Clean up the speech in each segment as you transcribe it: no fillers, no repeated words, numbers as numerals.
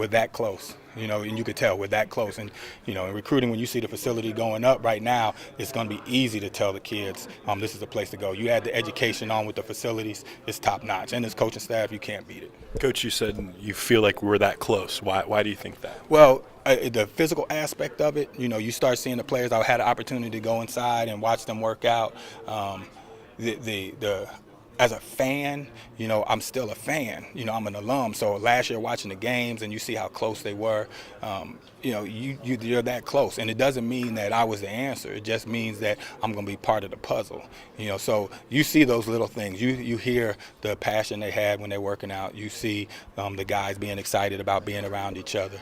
we're that close. And you could tell we're that close. And, in recruiting, when you see the facility going up right now, it's going to be easy to tell the kids this is the place to go. You add the education on with the facilities, it's top notch. And this coaching staff, you can't beat it. Coach, you said you feel like we're that close. Why do you think that? Well, the physical aspect of it, you start seeing the players. I had an opportunity to go inside and watch them work out. As a fan, I'm still a fan. I'm an alum. So last year watching the games and you see how close they were, you're that close. And it doesn't mean that I was the answer. It just means that I'm going to be part of the puzzle. So you see those little things. You hear the passion they had when they're working out. You see the guys being excited about being around each other.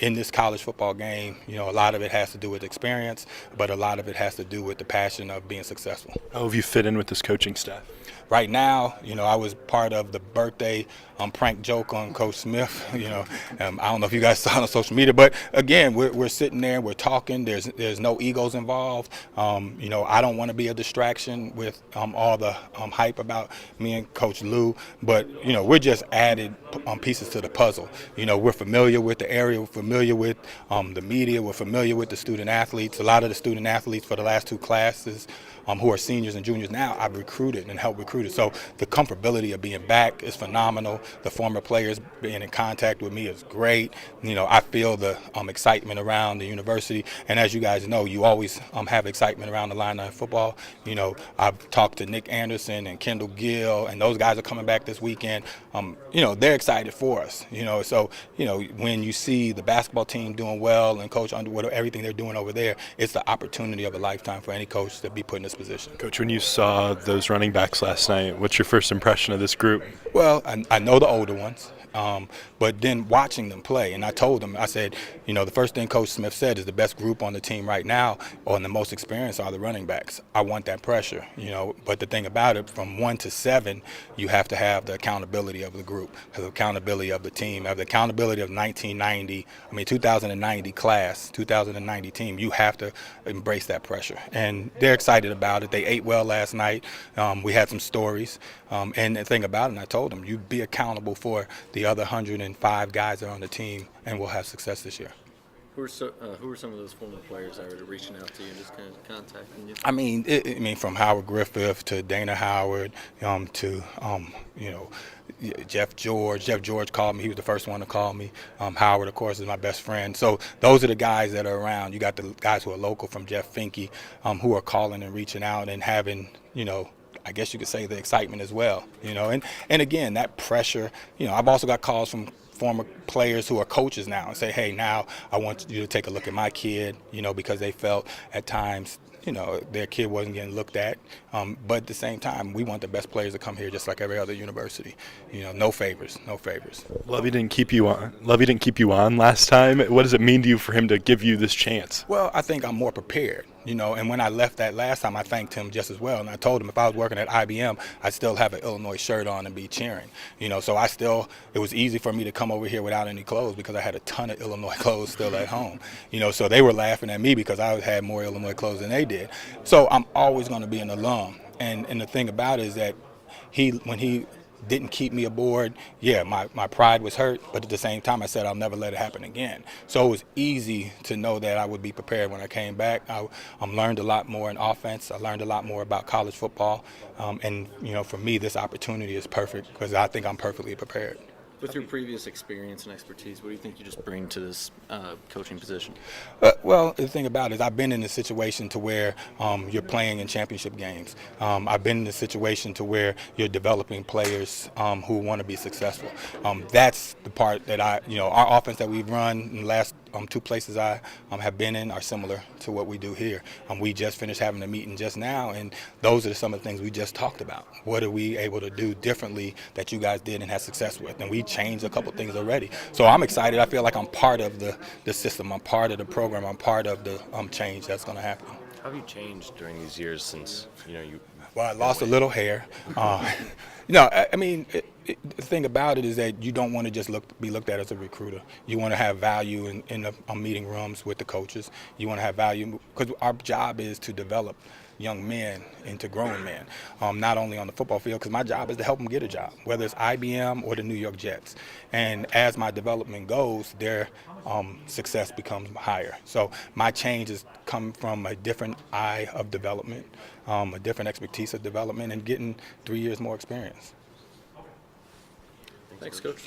In this college football game, a lot of it has to do with experience, but a lot of it has to do with the passion of being successful. How have you fit in with this coaching staff? Right now, I was part of the birthday prank joke on Coach Smith. I don't know if you guys saw it on social media, but again, we're sitting there, we're talking. There's no egos involved. I don't want to be a distraction with all the hype about me and Coach Lou, but we're just added pieces to the puzzle. We're familiar with the area, we're familiar with the media, we're familiar with the student athletes. A lot of the student athletes for the last two classes who are seniors and juniors now, I've recruited and helped recruit. So the comfortability of being back is phenomenal. The former players being in contact with me is great. I feel the excitement around the university. And as you guys know, you always have excitement around the Illini football. I've talked to Nick Anderson and Kendall Gill, and those guys are coming back this weekend. They're excited for us. So when you see the basketball team doing well and Coach Underwood, everything they're doing over there, it's the opportunity of a lifetime for any coach to be put in this position. Coach, when you saw those running backs last night, what's your first impression of this group? Well, I know the older ones, but then watching them play, and I told them, I said, the first thing Coach Smith said is the best group on the team right now, or the most experienced, are the running backs. I want that pressure, but the thing about it, from 1 to 7, you have to have the accountability of the group, the accountability of the team, have the accountability of 2090 class, 2090 team. You have to embrace that pressure, and they're excited about it. They ate well last night. We had some stories, and the thing about it, and I told them, you be accountable for the other 105 guys that are on the team, and we'll have success this year. Who are some of those former players that were reaching out to you and just kind of contacting you? I mean, from Howard Griffith to Dana Howard to Jeff George. Jeff George called me. He was the first one to call me. Howard, of course, is my best friend. So those are the guys that are around. You got the guys who are local from Jeff Finke who are calling and reaching out and having, I guess you could say the excitement as well, and again, that pressure, I've also got calls from former players who are coaches now and say, hey, now I want you to take a look at my kid, because they felt at times, their kid wasn't getting looked at. But at the same time, we want the best players to come here just like every other university. No favors, no favors. Lovey didn't keep you on last time. What does it mean to you for him to give you this chance? Well, I think I'm more prepared. And when I left that last time, I thanked him just as well. And I told him if I was working at IBM, I'd still have an Illinois shirt on and be cheering. So it was easy for me to come over here without any clothes because I had a ton of Illinois clothes still at home. So they were laughing at me because I had more Illinois clothes than they did. So I'm always going to be an alum. And the thing about it is that when he didn't keep me aboard, my pride was hurt, but at the same time I said I'll never let it happen again. So it was easy to know that I would be prepared when I came back. I learned a lot more in offense. I learned a lot more about college football. And for me, this opportunity is perfect because I think I'm perfectly prepared. With your previous experience and expertise, what do you think you just bring to this coaching position? Well, the thing about it is I've been in a situation to where you're playing in championship games. I've been in a situation to where you're developing players who want to be successful. That's the part that our offense that we've run in the last two places I have been in are similar to what we do here. We just finished having a meeting just now, and those are some of the things we just talked about. What are we able to do differently that you guys did and had success with? And we changed a couple things already. So I'm excited. I feel like I'm part of the system. I'm part of the program. I'm part of the change that's going to happen. How have you changed during these years since you? Well, I lost a little hair. The thing about it is that you don't want to just be looked at as a recruiter. You want to have value in the meeting rooms with the coaches. You want to have value because our job is to develop young men into grown men, not only on the football field, because my job is to help them get a job, whether it's IBM or the New York Jets. And as my development goes, their success becomes higher. So my change has come from a different eye of development, a different expertise of development, and getting 3 years more experience. Thanks, Coach.